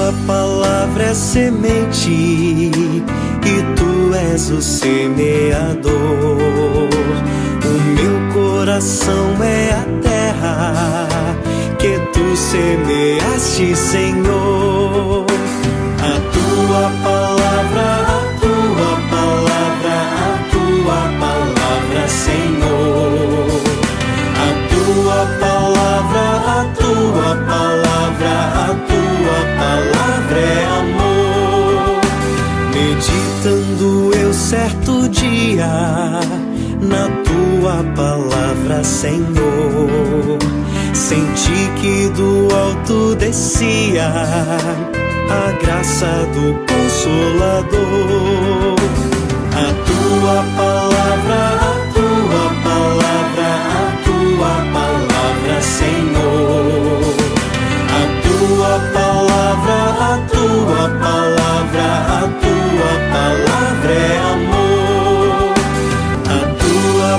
tua palavra é semente e tu és o semeador. O meu coração é a terra que tu semeaste, Senhor. A tua palavra, Senhor. A tua palavra é amor. Meditando eu certo dia na tua palavra, Senhor, senti que do alto descia a graça do Consolador. A tua palavra, Senhor. A tua palavra é amor. A tua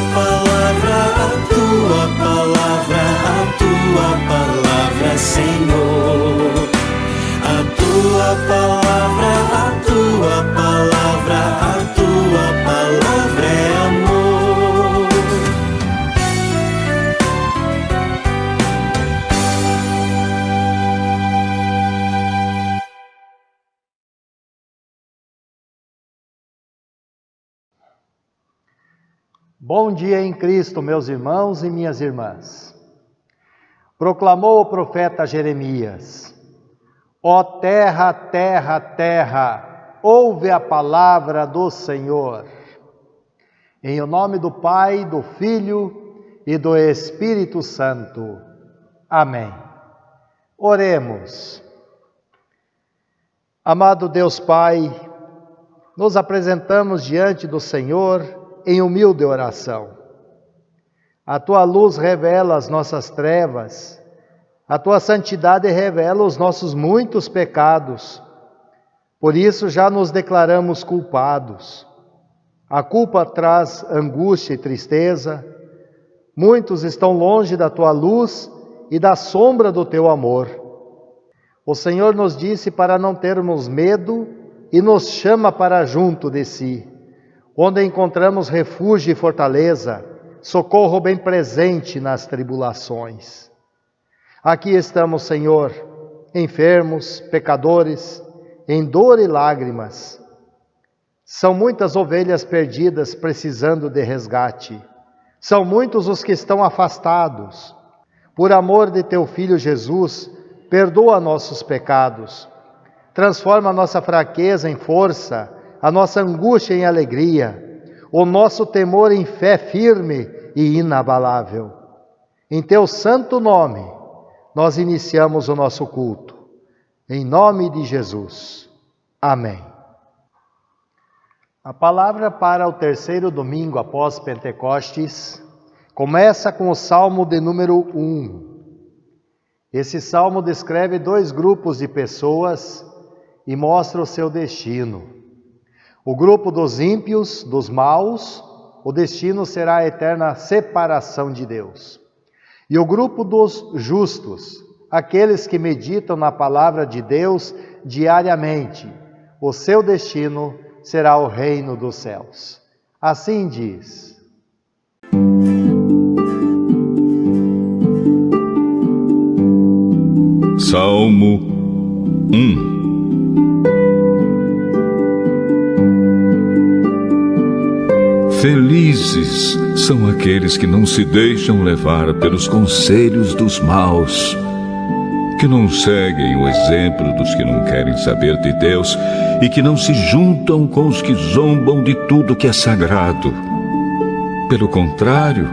palavra, Senhor. A tua palavra é amor. Bom dia em Cristo, meus irmãos e minhas irmãs. Proclamou o profeta Jeremias: ó terra, terra, terra, ouve a palavra do Senhor. Em o nome do Pai, do Filho e do Espírito Santo. Amém. Oremos. Amado Deus Pai, nos apresentamos diante do Senhor em humilde oração. A tua luz revela as nossas trevas, a tua santidade revela os nossos muitos pecados. Por isso já nos declaramos culpados. A culpa traz angústia e tristeza. Muitos estão longe da tua luz e da sombra do teu amor. O Senhor nos disse para não termos medo e nos chama para junto de si, onde encontramos refúgio e fortaleza, socorro bem presente nas tribulações. Aqui estamos, Senhor, enfermos, pecadores, em dor e lágrimas. São muitas ovelhas perdidas precisando de resgate. São muitos os que estão afastados. Por amor de teu Filho Jesus, perdoa nossos pecados. Transforma a nossa fraqueza em força, a nossa angústia em alegria, o nosso temor em fé firme e inabalável. Em teu santo nome, nós iniciamos o nosso culto. Em nome de Jesus. Amém. A palavra para o terceiro domingo após Pentecostes começa com o Salmo de número 1. Esse salmo descreve dois grupos de pessoas e mostra o seu destino. O grupo dos ímpios, dos maus, o destino será a eterna separação de Deus. E o grupo dos justos, aqueles que meditam na palavra de Deus diariamente, o seu destino será o reino dos céus. Assim diz: Salmo 1. Felizes são aqueles que não se deixam levar pelos conselhos dos maus, que não seguem o exemplo dos que não querem saber de Deus e que não se juntam com os que zombam de tudo que é sagrado. Pelo contrário,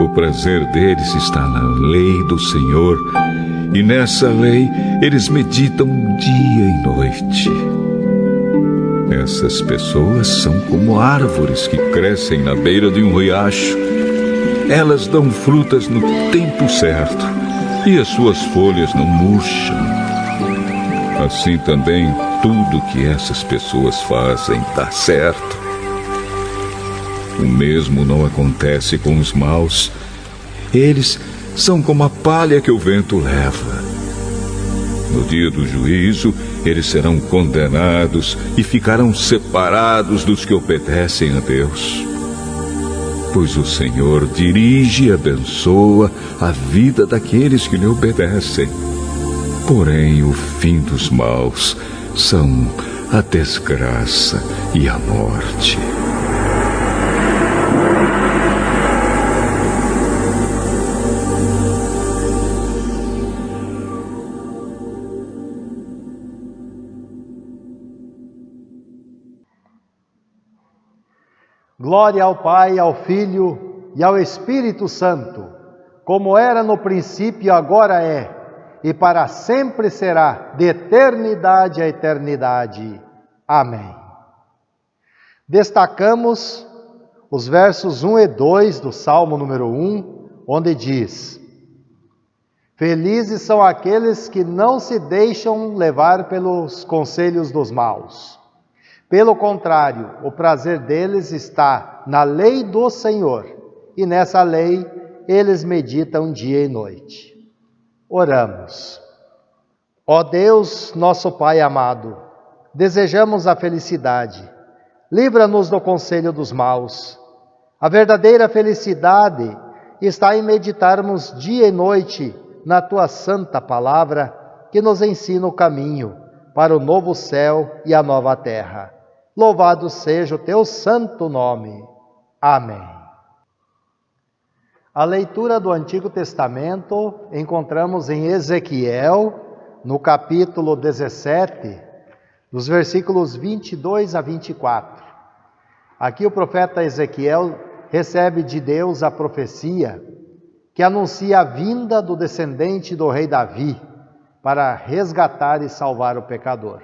o prazer deles está na lei do Senhor, e nessa lei eles meditam dia e noite. Essas pessoas são como árvores que crescem na beira de um riacho. Elas dão frutas no tempo certo e as suas folhas não murcham. Assim também tudo que essas pessoas fazem dá certo. O mesmo não acontece com os maus. Eles são como a palha que o vento leva. No dia do juízo, eles serão condenados e ficarão separados dos que obedecem a Deus. Pois o Senhor dirige e abençoa a vida daqueles que lhe obedecem. Porém, o fim dos maus são a desgraça e a morte. Glória ao Pai, ao Filho e ao Espírito Santo, como era no princípio, agora é, e para sempre será, de eternidade a eternidade. Amém. Destacamos os versos 1 e 2 do Salmo número 1, onde diz: Felizes são aqueles que não se deixam levar pelos conselhos dos maus. Pelo contrário, o prazer deles está na lei do Senhor, e nessa lei eles meditam dia e noite. Oramos. Ó Deus, nosso Pai amado, desejamos a felicidade. Livra-nos do conselho dos maus. A verdadeira felicidade está em meditarmos dia e noite na Tua santa palavra, que nos ensina o caminho para o novo céu e a nova terra. Louvado seja o Teu santo nome. Amém. A leitura do Antigo Testamento encontramos em Ezequiel, no capítulo 17, dos versículos 22 a 24. Aqui o profeta Ezequiel recebe de Deus a profecia que anuncia a vinda do descendente do rei Davi para resgatar e salvar o pecador.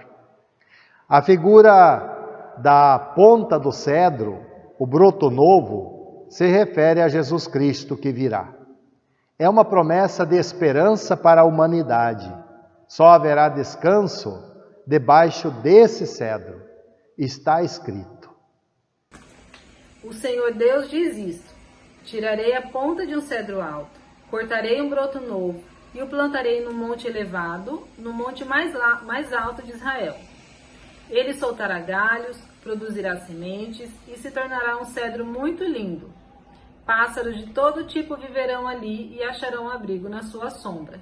A figura da ponta do cedro, o broto novo, se refere a Jesus Cristo que virá. É uma promessa de esperança para a humanidade. Só haverá descanso debaixo desse cedro. Está escrito: O Senhor Deus diz isto: tirarei a ponta de um cedro alto, cortarei um broto novo e o plantarei num monte elevado, no monte mais alto de Israel. Ele soltará galhos, produzirá sementes e se tornará um cedro muito lindo. Pássaros de todo tipo viverão ali e acharão abrigo na sua sombra.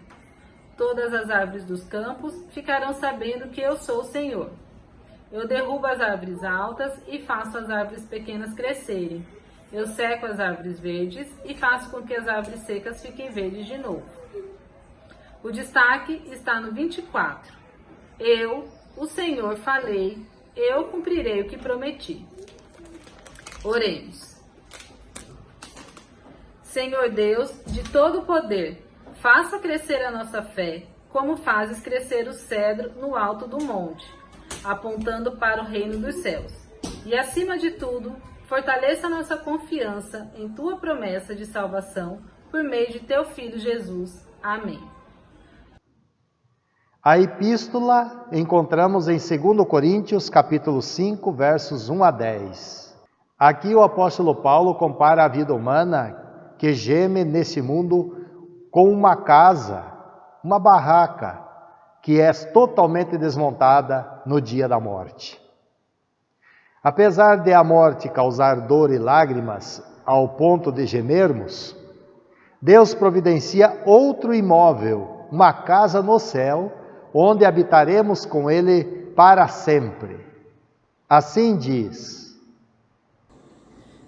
Todas as árvores dos campos ficarão sabendo que eu sou o Senhor. Eu derrubo as árvores altas e faço as árvores pequenas crescerem. Eu seco as árvores verdes e faço com que as árvores secas fiquem verdes de novo. O destaque está no 24. Eu, o Senhor, falei, eu cumprirei o que prometi. Oremos. Senhor Deus, de todo o poder, faça crescer a nossa fé, como fazes crescer o cedro no alto do monte, apontando para o reino dos céus. E, acima de tudo, fortaleça a nossa confiança em Tua promessa de salvação por meio de Teu Filho Jesus. Amém. A epístola encontramos em 2 Coríntios, capítulo 5, versos 1 a 10. Aqui o apóstolo Paulo compara a vida humana que geme nesse mundo com uma casa, uma barraca, que é totalmente desmontada no dia da morte. Apesar de a morte causar dor e lágrimas ao ponto de gemermos, Deus providencia outro imóvel, uma casa no céu, onde habitaremos com Ele para sempre. Assim diz: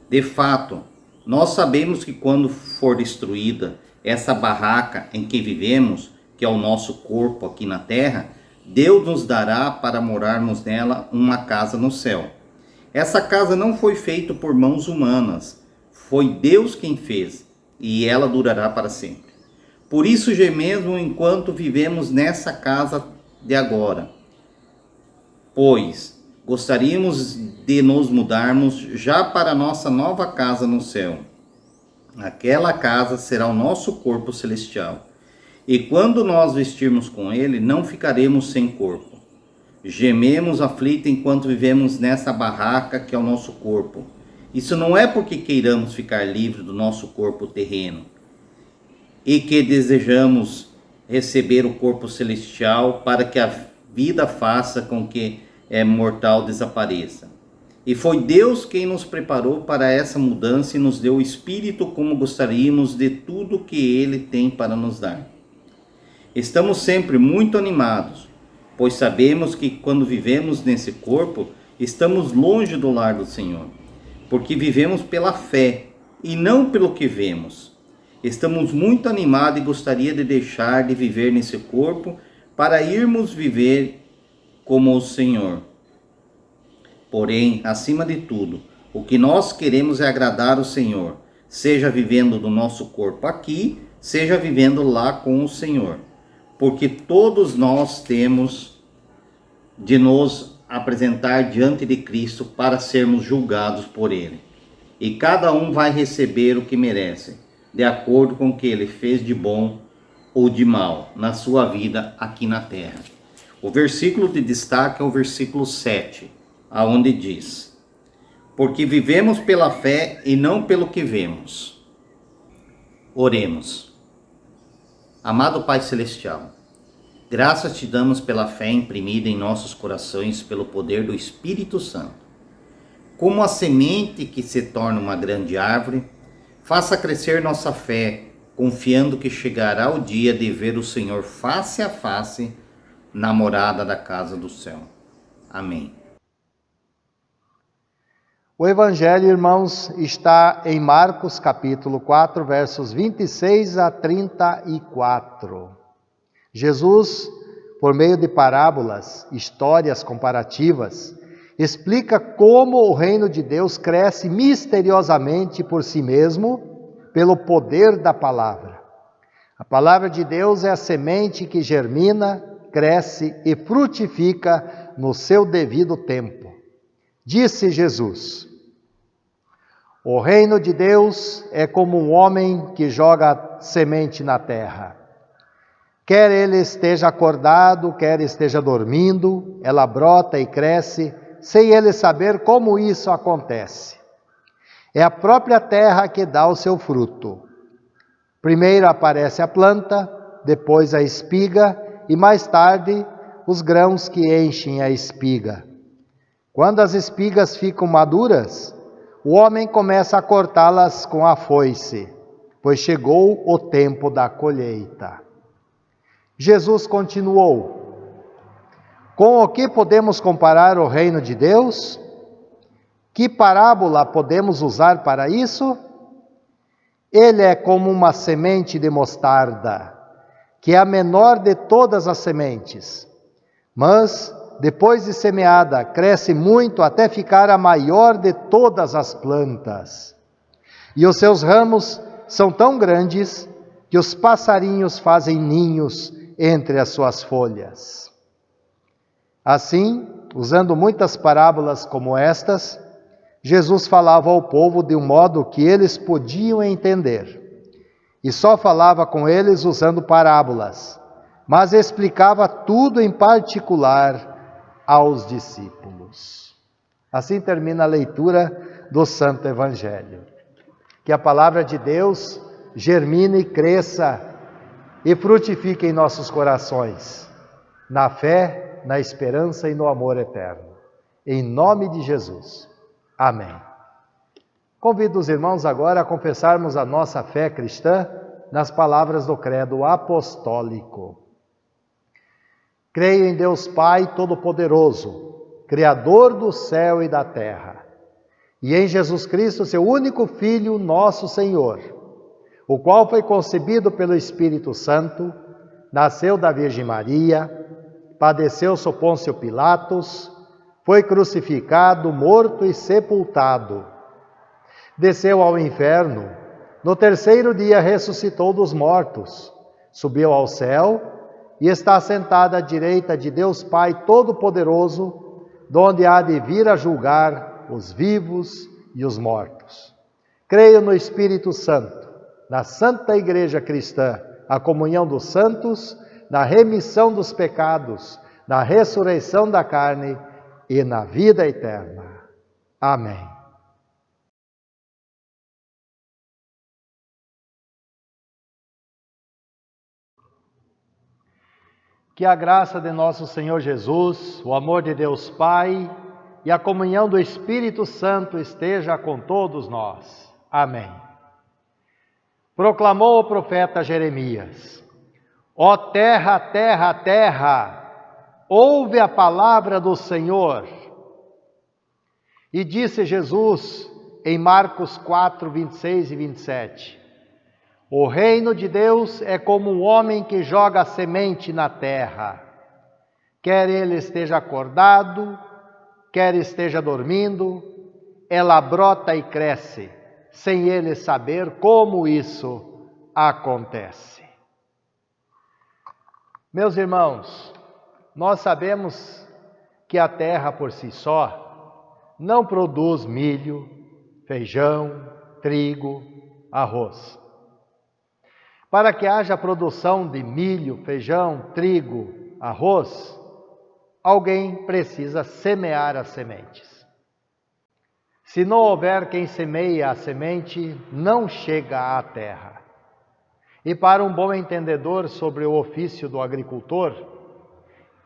De fato, nós sabemos que quando for destruída essa barraca em que vivemos, que é o nosso corpo aqui na terra, Deus nos dará para morarmos nela uma casa no céu. Essa casa não foi feita por mãos humanas, foi Deus quem fez, e ela durará para sempre. Por isso gememos enquanto vivemos nessa casa de agora, pois gostaríamos de nos mudarmos já para a nossa nova casa no céu. Aquela casa será o nosso corpo celestial. E quando nós vestirmos com ele, não ficaremos sem corpo. Gememos aflitos enquanto vivemos nessa barraca que é o nosso corpo. Isso não é porque queiramos ficar livres do nosso corpo terreno e que desejamos receber o corpo celestial para que a vida faça com que mortal desapareça. E foi Deus quem nos preparou para essa mudança e nos deu o Espírito como gostaríamos de tudo que Ele tem para nos dar. Estamos sempre muito animados, pois sabemos que quando vivemos nesse corpo, estamos longe do lar do Senhor, porque vivemos pela fé e não pelo que vemos. Estamos muito animados e gostaria de deixar de viver nesse corpo para irmos viver como o Senhor. Porém, acima de tudo, o que nós queremos é agradar o Senhor, seja vivendo do nosso corpo aqui, seja vivendo lá com o Senhor. Porque todos nós temos de nos apresentar diante de Cristo para sermos julgados por Ele. E cada um vai receber o que merece, de acordo com o que ele fez de bom ou de mal na sua vida aqui na terra. O versículo de destaque é o versículo 7. Aonde diz: porque vivemos pela fé e não pelo que vemos. Oremos. Amado Pai Celestial, graças te damos pela fé imprimida em nossos corações pelo poder do Espírito Santo. Como a semente que se torna uma grande árvore, faça crescer nossa fé, confiando que chegará o dia de ver o Senhor face a face na morada da casa do céu. Amém. O Evangelho, irmãos, está em Marcos capítulo 4, versos 26 a 34. Jesus, por meio de parábolas, histórias comparativas, explica como o reino de Deus cresce misteriosamente por si mesmo, pelo poder da palavra. A palavra de Deus é a semente que germina, cresce e frutifica no seu devido tempo. Disse Jesus: o reino de Deus é como um homem que joga semente na terra. Quer ele esteja acordado, quer esteja dormindo, ela brota e cresce, sem ele saber como isso acontece. É a própria terra que dá o seu fruto. Primeiro aparece a planta, depois a espiga e mais tarde os grãos que enchem a espiga. Quando as espigas ficam maduras, o homem começa a cortá-las com a foice, pois chegou o tempo da colheita. Jesus continuou: com o que podemos comparar o reino de Deus? Que parábola podemos usar para isso? Ele é como uma semente de mostarda, que é a menor de todas as sementes, mas depois de semeada, cresce muito até ficar a maior de todas as plantas. E os seus ramos são tão grandes que os passarinhos fazem ninhos entre as suas folhas. Assim, usando muitas parábolas como estas, Jesus falava ao povo de um modo que eles podiam entender. E só falava com eles usando parábolas, mas explicava tudo em particular aos discípulos. Assim termina a leitura do Santo Evangelho. Que a palavra de Deus germine, cresça e frutifique em nossos corações, na fé, na esperança e no amor eterno. Em nome de Jesus. Amém. Convido os irmãos agora a confessarmos a nossa fé cristã nas palavras do credo apostólico. Creio em Deus Pai Todo-Poderoso, Criador do céu e da terra, e em Jesus Cristo, seu único Filho, nosso Senhor, o qual foi concebido pelo Espírito Santo, nasceu da Virgem Maria, padeceu sob Pôncio Pilatos, foi crucificado, morto e sepultado. Desceu ao inferno, no terceiro dia ressuscitou dos mortos, subiu ao céu e está sentado à direita de Deus Pai Todo-Poderoso, donde há de vir a julgar os vivos e os mortos. Creio no Espírito Santo, na Santa Igreja Cristã, a comunhão dos santos, na remissão dos pecados, na ressurreição da carne e na vida eterna. Amém. Que a graça de nosso Senhor Jesus, o amor de Deus Pai e a comunhão do Espírito Santo esteja com todos nós. Amém. Proclamou o profeta Jeremias: Ó terra, terra, terra, ouve a palavra do Senhor. E disse Jesus em Marcos 4, 26 e 27, o reino de Deus é como um homem que joga a semente na terra. Quer ele esteja acordado, quer esteja dormindo, ela brota e cresce, sem ele saber como isso acontece. Meus irmãos, nós sabemos que a terra por si só não produz milho, feijão, trigo, arroz. Para que haja produção de milho, feijão, trigo, arroz, alguém precisa semear as sementes. Se não houver quem semeie a semente, não chega à terra. E para um bom entendedor sobre o ofício do agricultor,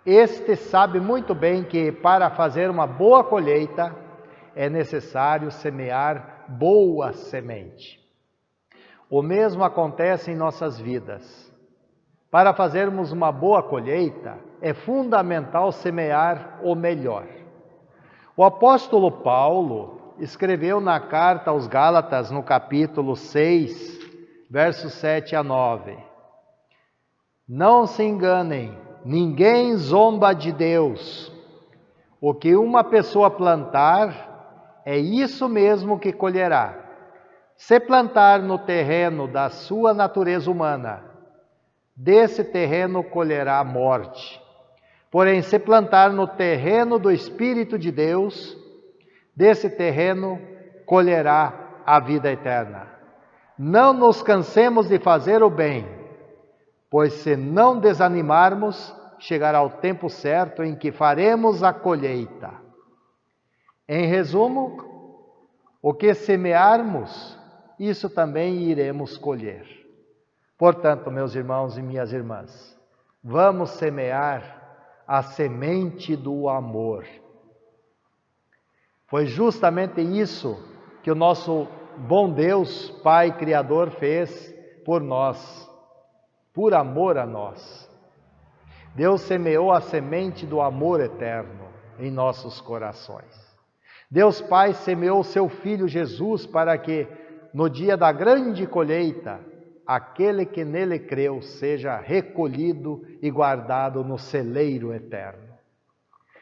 este sabe muito bem que para fazer uma boa colheita é necessário semear boa semente. O mesmo acontece em nossas vidas. Para fazermos uma boa colheita, é fundamental semear o melhor. O apóstolo Paulo escreveu na carta aos Gálatas, no capítulo 6, versos 7 a 9. Não se enganem, ninguém zomba de Deus. O que uma pessoa plantar, é isso mesmo que colherá. Se plantar no terreno da sua natureza humana, desse terreno colherá a morte. Porém, se plantar no terreno do Espírito de Deus, desse terreno colherá a vida eterna. Não nos cansemos de fazer o bem, pois se não desanimarmos, chegará o tempo certo em que faremos a colheita. Em resumo, o que semearmos, isso também iremos colher. Portanto, meus irmãos e minhas irmãs, vamos semear a semente do amor. Foi justamente isso que o nosso bom Deus, Pai Criador, fez por nós, por amor a nós. Deus semeou a semente do amor eterno em nossos corações. Deus Pai semeou seu Filho Jesus para que, no dia da grande colheita, aquele que nele creu seja recolhido e guardado no celeiro eterno.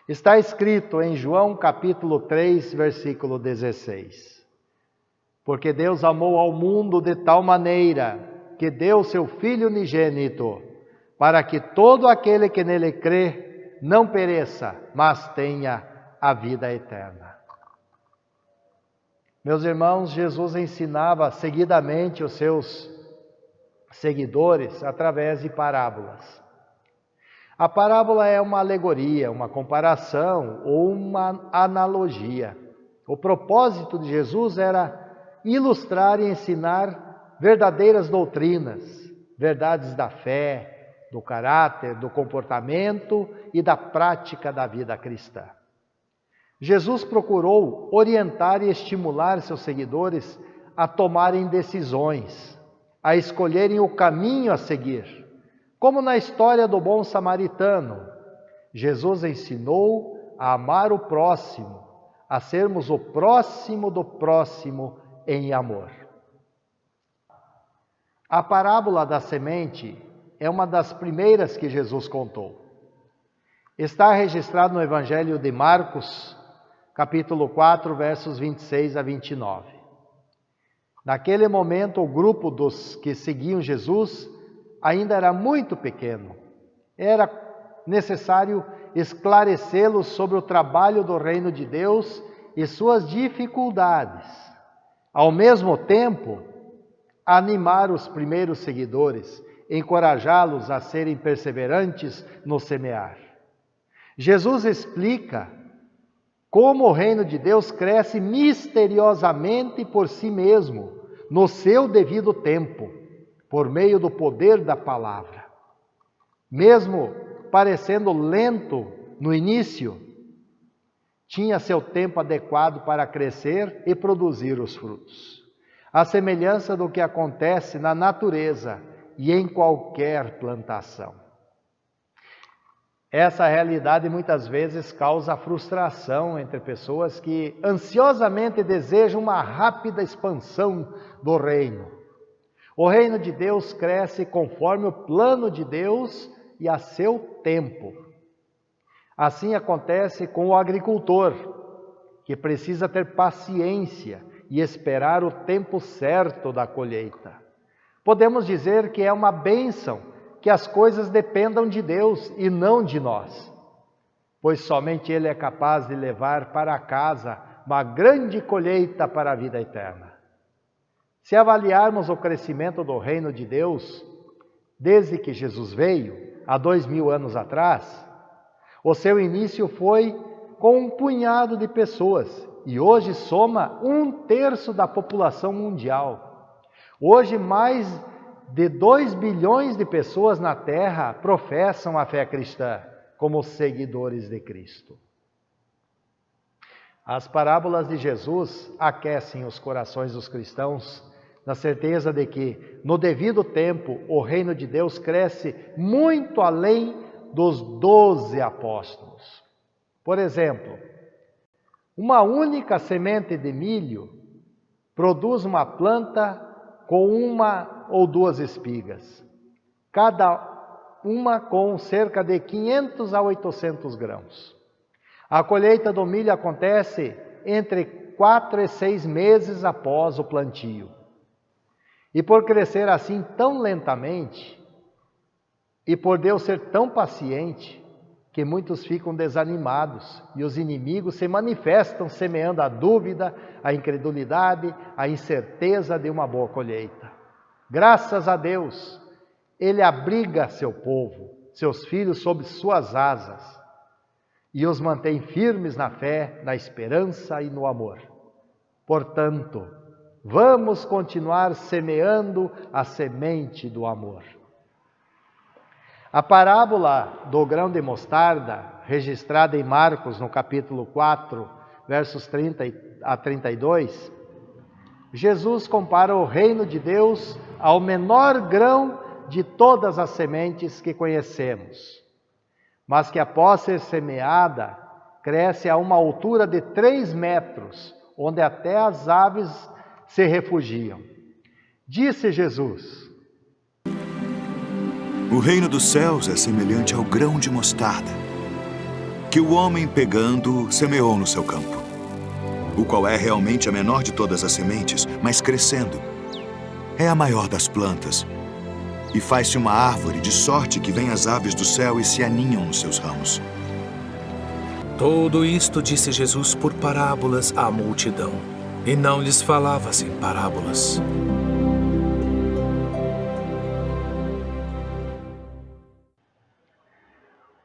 Está escrito em João capítulo 3, versículo 16. Porque Deus amou ao mundo de tal maneira que deu seu Filho unigênito, para que todo aquele que nele crê não pereça, mas tenha a vida eterna. Meus irmãos, Jesus ensinava seguidamente os seus seguidores através de parábolas. A parábola é uma alegoria, uma comparação ou uma analogia. O propósito de Jesus era ilustrar e ensinar verdadeiras doutrinas, verdades da fé, do caráter, do comportamento e da prática da vida cristã. Jesus procurou orientar e estimular seus seguidores a tomarem decisões, a escolherem o caminho a seguir. Como na história do bom samaritano, Jesus ensinou a amar o próximo, a sermos o próximo do próximo em amor. A parábola da semente é uma das primeiras que Jesus contou. Está registrado no Evangelho de Marcos, capítulo 4, versos 26 a 29. Naquele momento, o grupo dos que seguiam Jesus ainda era muito pequeno. Era necessário esclarecê-los sobre o trabalho do reino de Deus e suas dificuldades. Ao mesmo tempo, animar os primeiros seguidores, encorajá-los a serem perseverantes no semear. Jesus explica como o reino de Deus cresce misteriosamente por si mesmo, no seu devido tempo, por meio do poder da palavra. Mesmo parecendo lento no início, tinha seu tempo adequado para crescer e produzir os frutos. A semelhança do que acontece na natureza e em qualquer plantação. Essa realidade muitas vezes causa frustração entre pessoas que ansiosamente desejam uma rápida expansão do reino. O reino de Deus cresce conforme o plano de Deus e a seu tempo. Assim acontece com o agricultor, que precisa ter paciência e esperar o tempo certo da colheita. Podemos dizer que é uma bênção que as coisas dependam de Deus e não de nós, pois somente Ele é capaz de levar para casa uma grande colheita para a vida eterna. Se avaliarmos o crescimento do reino de Deus, desde que Jesus veio, há 2000 anos atrás, o seu início foi com um punhado de pessoas e hoje soma 1/3 da população mundial. Hoje mais de 2 bilhões de pessoas na Terra professam a fé cristã como seguidores de Cristo. As parábolas de Jesus aquecem os corações dos cristãos na certeza de que, no devido tempo, o reino de Deus cresce muito além dos 12 apóstolos. Por exemplo, uma única semente de milho produz uma planta com 1 ou 2 espigas, cada uma com cerca de 500 a 800 grãos. A colheita do milho acontece entre 4 e 6 meses após o plantio. E por crescer assim tão lentamente, e por Deus ser tão paciente, que muitos ficam desanimados e os inimigos se manifestam semeando a dúvida, a incredulidade, a incerteza de uma boa colheita. Graças a Deus, Ele abriga seu povo, seus filhos sob suas asas e os mantém firmes na fé, na esperança e no amor. Portanto, vamos continuar semeando a semente do amor. A parábola do grão de mostarda, registrada em Marcos, no capítulo 4, versos 30 a 32, Jesus compara o reino de Deus ao menor grão de todas as sementes que conhecemos, mas que após ser semeada, cresce a uma altura de 3 metros, onde até as aves se refugiam. Disse Jesus: o reino dos céus é semelhante ao grão de mostarda, que o homem pegando semeou no seu campo, o qual é realmente a menor de todas as sementes, mas crescendo, é a maior das plantas, e faz-se uma árvore de sorte que vêm as aves do céu e se aninham nos seus ramos. Tudo isto disse Jesus por parábolas à multidão, e não lhes falava sem parábolas.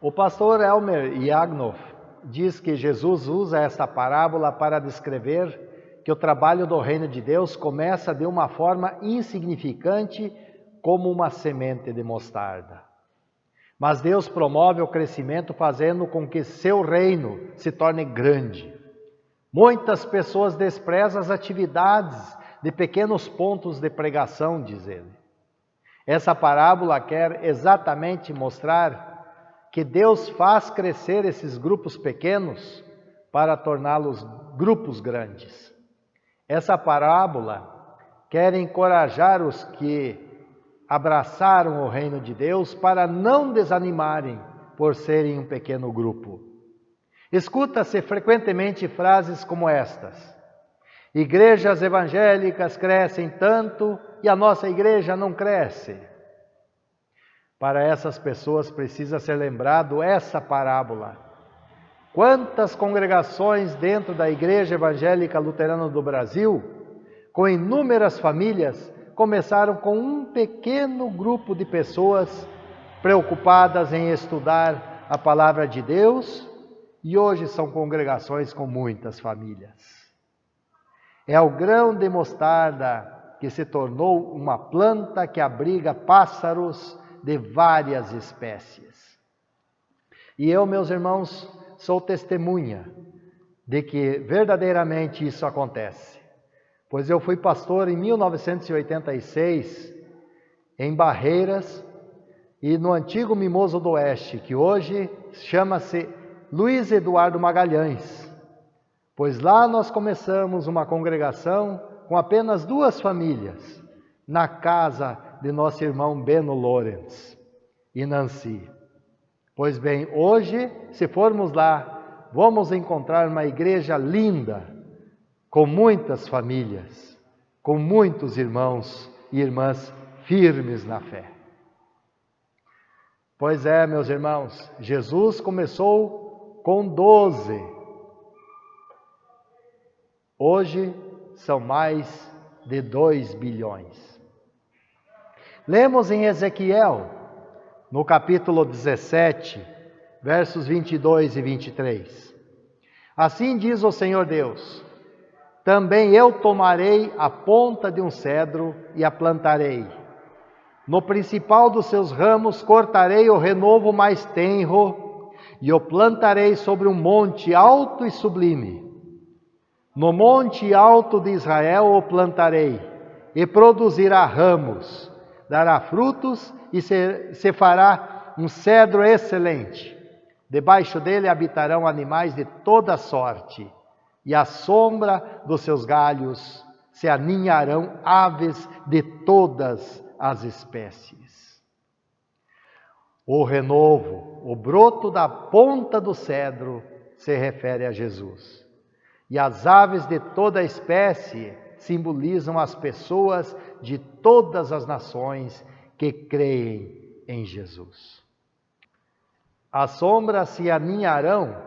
O pastor Elmer Yagnoff diz que Jesus usa essa parábola para descrever que o trabalho do reino de Deus começa de uma forma insignificante, como uma semente de mostarda. Mas Deus promove o crescimento fazendo com que seu reino se torne grande. Muitas pessoas desprezam as atividades de pequenos pontos de pregação, diz ele. Essa parábola quer exatamente mostrar que Deus faz crescer esses grupos pequenos para torná-los grupos grandes. Essa parábola quer encorajar os que abraçaram o reino de Deus para não desanimarem por serem um pequeno grupo. Escuta-se frequentemente frases como estas: igrejas evangélicas crescem tanto e a nossa igreja não cresce. Para essas pessoas precisa ser lembrado essa parábola. Quantas congregações dentro da Igreja Evangélica Luterana do Brasil, com inúmeras famílias, começaram com um pequeno grupo de pessoas preocupadas em estudar a palavra de Deus e hoje são congregações com muitas famílias. É o grão de mostarda que se tornou uma planta que abriga pássaros de várias espécies. E eu, meus irmãos, sou testemunha de que verdadeiramente isso acontece. Pois eu fui pastor em 1986 em Barreiras e no antigo Mimoso do Oeste, que hoje chama-se Luiz Eduardo Magalhães. Pois lá nós começamos uma congregação com apenas 2 famílias, na casa de nosso irmão Beno Lorenz e Nancy. Pois bem, hoje, se formos lá, vamos encontrar uma igreja linda, com muitas famílias, com muitos irmãos e irmãs firmes na fé. Pois é, meus irmãos, Jesus começou com 12. Hoje são mais de 2 bilhões. Lemos em Ezequiel, no capítulo 17, versos 22 e 23. Assim diz o Senhor Deus: também eu tomarei a ponta de um cedro e a plantarei. No principal dos seus ramos cortarei o renovo mais tenro e o plantarei sobre um monte alto e sublime. No monte alto de Israel o plantarei, e produzirá ramos, dará frutos e se fará um cedro excelente. Debaixo dele habitarão animais de toda sorte, e à sombra dos seus galhos se aninharão aves de todas as espécies. O renovo, o broto da ponta do cedro, se refere a Jesus. E as aves de toda espécie simbolizam as pessoas de todas as nações que creem em Jesus. As sombras se aninharão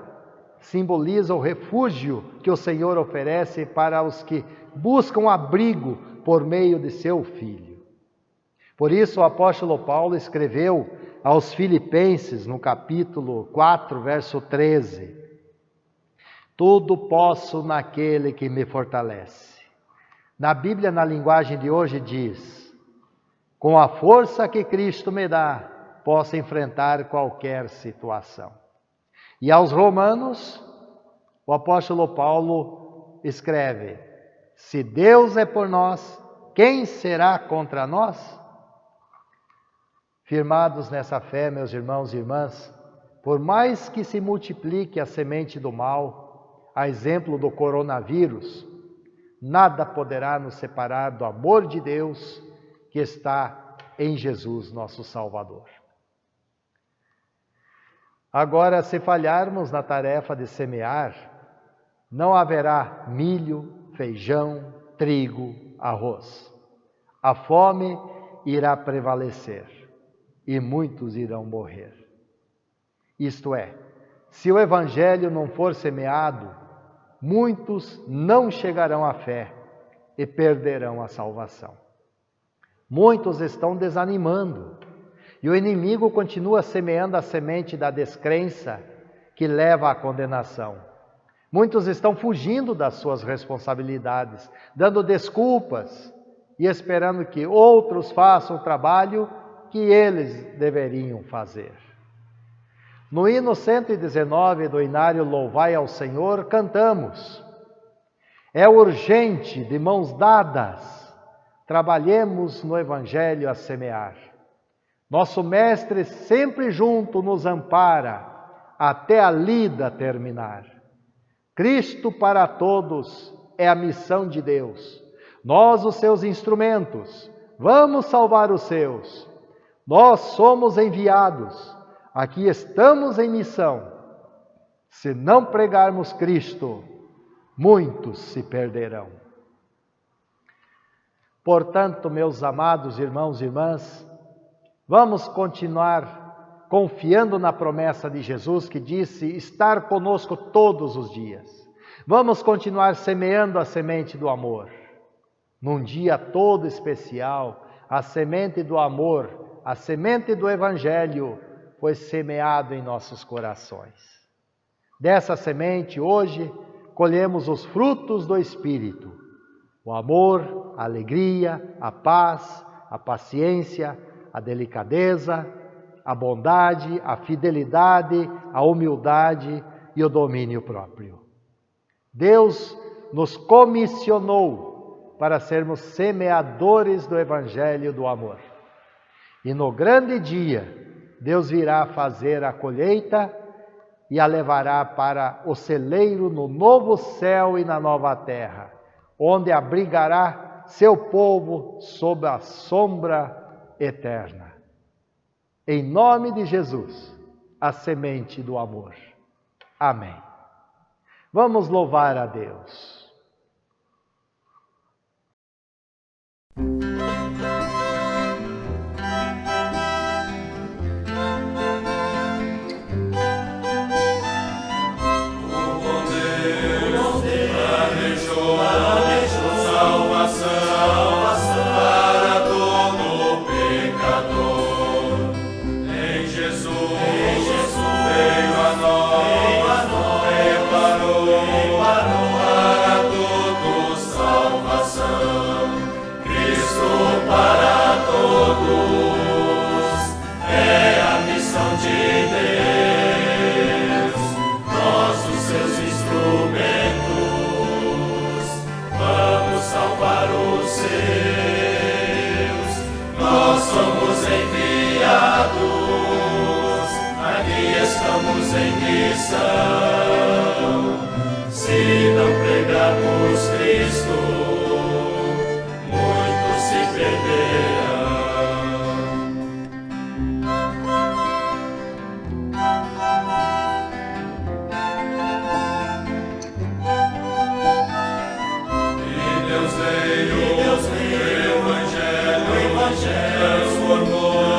simboliza o refúgio que o Senhor oferece para os que buscam abrigo por meio de seu Filho. Por isso o apóstolo Paulo escreveu aos Filipenses, no capítulo 4, verso 13: tudo posso naquele que me fortalece. Na Bíblia, na linguagem de hoje, diz: com a força que Cristo me dá, posso enfrentar qualquer situação. E aos Romanos, o apóstolo Paulo escreve: se Deus é por nós, quem será contra nós? Firmados nessa fé, meus irmãos e irmãs, por mais que se multiplique a semente do mal, a exemplo do coronavírus, nada poderá nos separar do amor de Deus que está em Jesus, nosso Salvador. Agora, se falharmos na tarefa de semear, não haverá milho, feijão, trigo, arroz. A fome irá prevalecer e muitos irão morrer. Isto é, se o Evangelho não for semeado, muitos não chegarão à fé e perderão a salvação. Muitos estão desanimando e o inimigo continua semeando a semente da descrença que leva à condenação. Muitos estão fugindo das suas responsabilidades, dando desculpas e esperando que outros façam o trabalho que eles deveriam fazer. No hino 119 do Inário Louvai ao Senhor, cantamos: é urgente, de mãos dadas, trabalhemos no Evangelho a semear. Nosso Mestre sempre junto nos ampara, até a lida terminar. Cristo para todos é a missão de Deus. Nós, os seus instrumentos, vamos salvar os seus. Nós somos enviados, aqui estamos em missão. Se não pregarmos Cristo, muitos se perderão. Portanto, meus amados irmãos e irmãs, vamos continuar confiando na promessa de Jesus que disse estar conosco todos os dias. Vamos continuar semeando a semente do amor. Num dia todo especial, a semente do amor, a semente do Evangelho foi semeado em nossos corações. Dessa semente, hoje, colhemos os frutos do Espírito: o amor, a alegria, a paz, a paciência, a delicadeza, a bondade, a fidelidade, a humildade e o domínio próprio. Deus nos comissionou para sermos semeadores do Evangelho do amor. E no grande dia, Deus virá fazer a colheita e a levará para o celeiro no novo céu e na nova terra, onde abrigará seu povo sob a sombra eterna. Em nome de Jesus, a semente do amor. Amém. Vamos louvar a Deus. Estamos em missão. Se não pregarmos Cristo, muitos se perderão. E Deus veio, o Evangelho transformou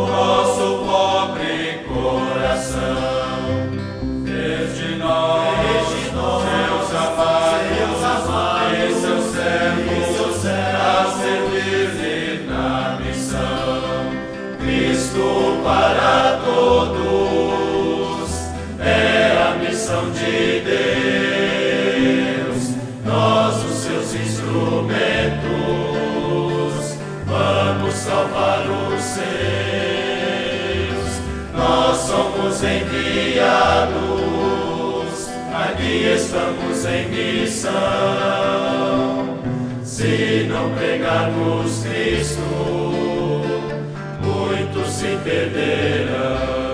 nosso pobre coração. Fez de nós seus amados e seus servos a servir-lhe na missão. Cristo para todos é a missão de Deus. Nós, os seus instrumentos, vamos salvar os seus. Nós somos enviados, aqui estamos em missão. Se não pregarmos Cristo, muitos se perderão.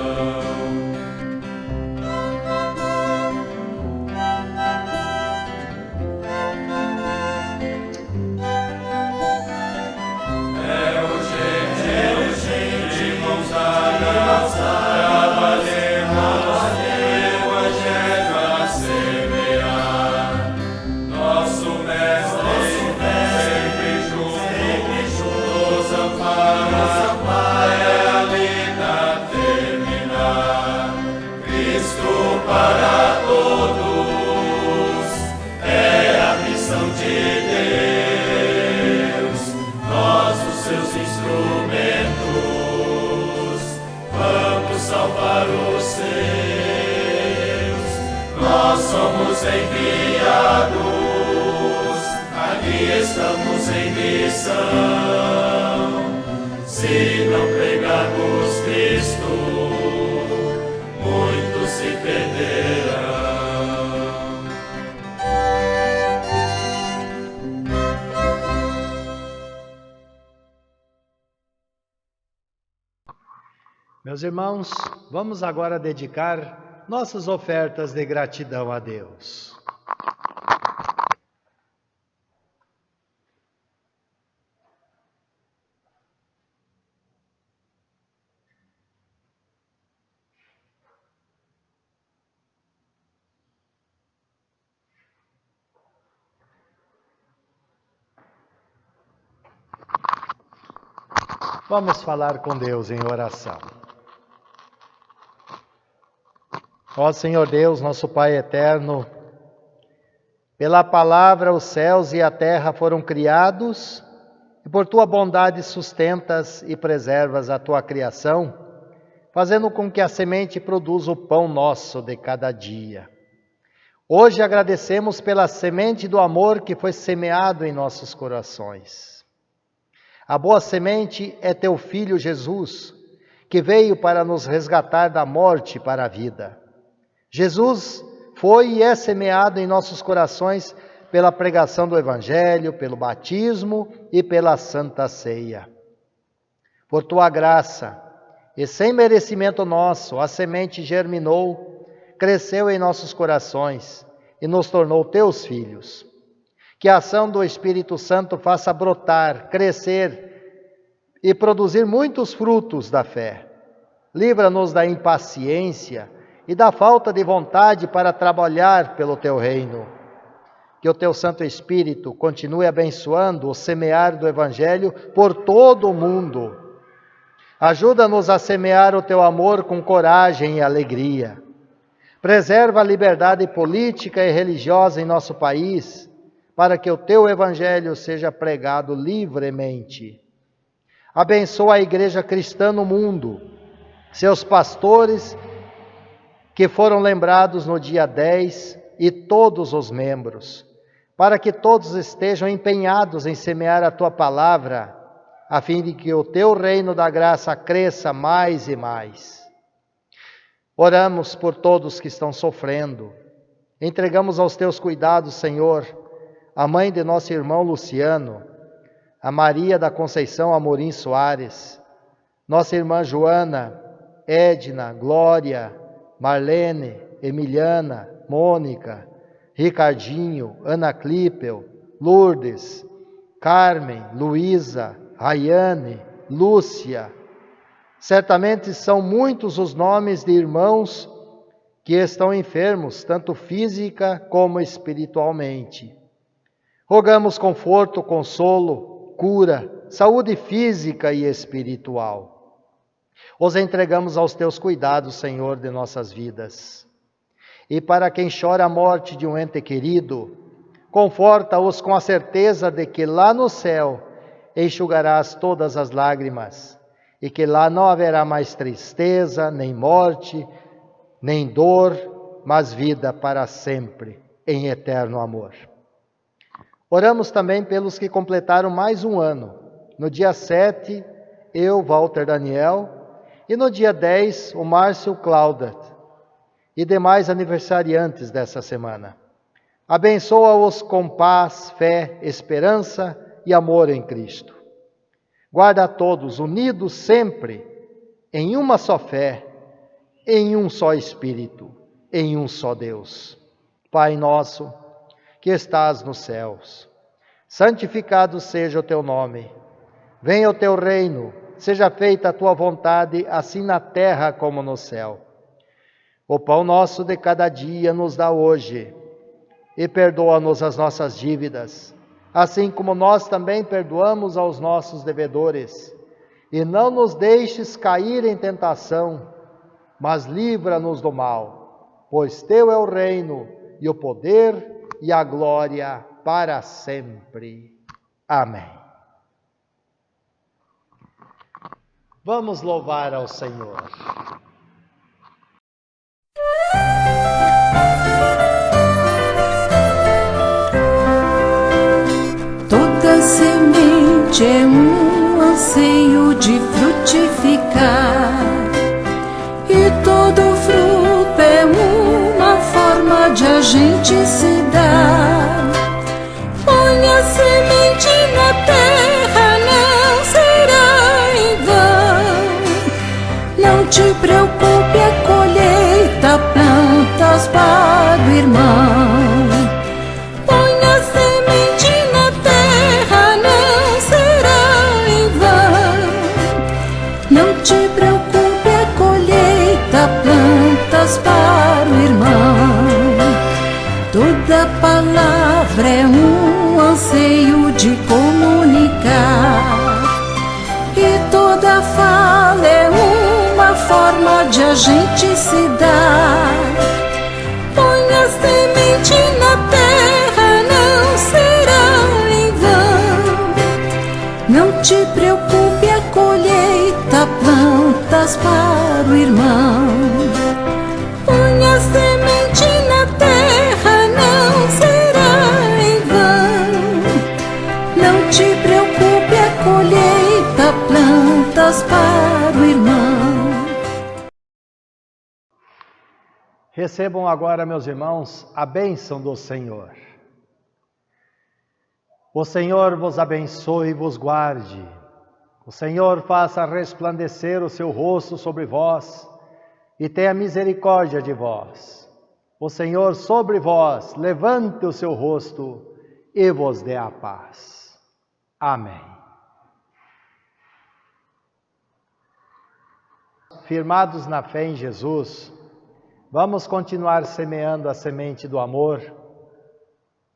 Para todos é a missão de Deus. Nós, os seus instrumentos, vamos salvar os seus. Nós somos enviados, aqui estamos em missão. Se não pregarmos Cristo, muitos se perderão. Meus irmãos, vamos agora dedicar nossas ofertas de gratidão a Deus. Vamos falar com Deus em oração. Ó Senhor Deus, nosso Pai eterno, pela palavra os céus e a terra foram criados, e por tua bondade sustentas e preservas a tua criação, fazendo com que a semente produza o pão nosso de cada dia. Hoje agradecemos pela semente do amor que foi semeado em nossos corações. A boa semente é teu Filho Jesus, que veio para nos resgatar da morte para a vida. Jesus foi e é semeado em nossos corações pela pregação do Evangelho, pelo batismo e pela Santa Ceia. Por tua graça, e sem merecimento nosso, a semente germinou, cresceu em nossos corações e nos tornou teus filhos. Que a ação do Espírito Santo faça brotar, crescer e produzir muitos frutos da fé. Livra-nos da impaciência e da falta de vontade para trabalhar pelo teu reino. Que o teu Santo Espírito continue abençoando o semear do Evangelho por todo o mundo. Ajuda-nos a semear o teu amor com coragem e alegria. Preserva a liberdade política e religiosa em nosso país, para que o teu Evangelho seja pregado livremente. Abençoa a Igreja cristã no mundo, seus pastores que foram lembrados no dia 10 e todos os membros, para que todos estejam empenhados em semear a tua palavra, a fim de que o teu reino da graça cresça mais e mais. Oramos por todos que estão sofrendo. Entregamos aos teus cuidados, Senhor, a mãe de nosso irmão Luciano, a Maria da Conceição Amorim Soares, nossa irmã Joana, Edna, Glória, Marlene, Emiliana, Mônica, Ricardinho, Ana Clipel, Lourdes, Carmen, Luísa, Rayane, Lúcia. Certamente são muitos os nomes de irmãos que estão enfermos, tanto física como espiritualmente. Rogamos conforto, consolo, cura, saúde física e espiritual. Os entregamos aos teus cuidados, Senhor, de nossas vidas. E para quem chora a morte de um ente querido, conforta-os com a certeza de que lá no céu enxugarás todas as lágrimas, e que lá não haverá mais tristeza, nem morte, nem dor, mas vida para sempre, em eterno amor. Oramos também pelos que completaram mais um ano. No dia 7, eu, Walter Daniel, e no dia 10, o Márcio Claudet, e demais aniversariantes dessa semana. Abençoa-os com paz, fé, esperança e amor em Cristo. Guarda a todos unidos sempre em uma só fé, em um só Espírito, em um só Deus. Pai nosso, que estás nos céus, santificado seja o teu nome. Venha o teu reino, seja feita a tua vontade, assim na terra como no céu. O pão nosso de cada dia nos dá hoje, e perdoa-nos as nossas dívidas, assim como nós também perdoamos aos nossos devedores. E não nos deixes cair em tentação, mas livra-nos do mal, pois teu é o reino, e o poder, e a glória para sempre. Amém. Vamos louvar ao Senhor. Toda semente é um anseio de frutificar, e todo fruto é uma forma de a gente se dar. Põe a semente na terra, não será em vão. Não te preocupe, a colheita plantas para o irmão. Para o irmão, toda palavra é um anseio de comunicar, e toda fala é uma forma de a gente se dar. Põe a semente na terra, não será em vão. Não te preocupe, a colheita plantas para o irmão. Põe a semente na terra, não será em vão. Não te preocupe, a colheita plantas para o irmão. Recebam agora, meus irmãos, a bênção do Senhor. O Senhor vos abençoe e vos guarde. O Senhor faça resplandecer o seu rosto sobre vós e tenha misericórdia de vós. O Senhor sobre vós levante o seu rosto e vos dê a paz. Amém. Firmados na fé em Jesus, vamos continuar semeando a semente do amor,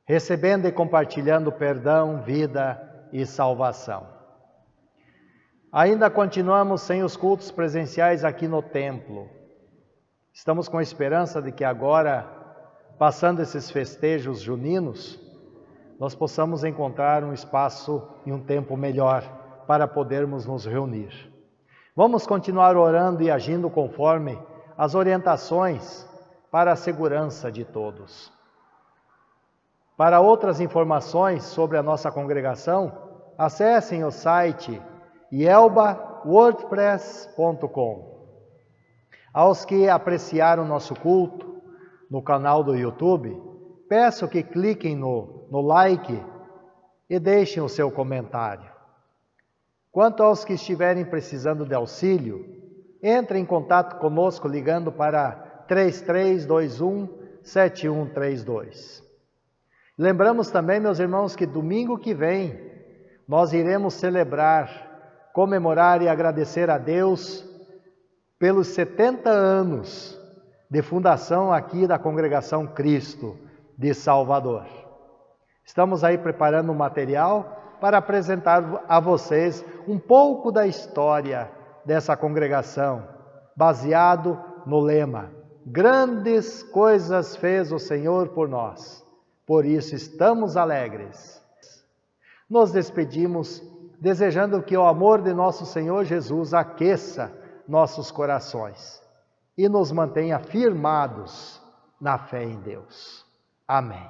recebendo e compartilhando perdão, vida e salvação. Ainda continuamos sem os cultos presenciais aqui no templo. Estamos com a esperança de que agora, passando esses festejos juninos, nós possamos encontrar um espaço e um tempo melhor para podermos nos reunir. Vamos continuar orando e agindo conforme as orientações para a segurança de todos. Para outras informações sobre a nossa congregação, acessem o site ielba.wordpress.com. Aos que apreciaram nosso culto no canal do YouTube, peço que cliquem no like e deixem o seu comentário. Quanto aos que estiverem precisando de auxílio, entre em contato conosco ligando para 3321-7132. Lembramos também, meus irmãos, que domingo que vem nós iremos celebrar, comemorar e agradecer a Deus pelos 70 anos de fundação aqui da Congregação Cristo de Salvador. Estamos aí preparando um material para apresentar a vocês um pouco da história dessa congregação, baseado no lema: grandes coisas fez o Senhor por nós, por isso estamos alegres. Nos despedimos desejando que o amor de nosso Senhor Jesus aqueça nossos corações e nos mantenha firmados na fé em Deus. Amém.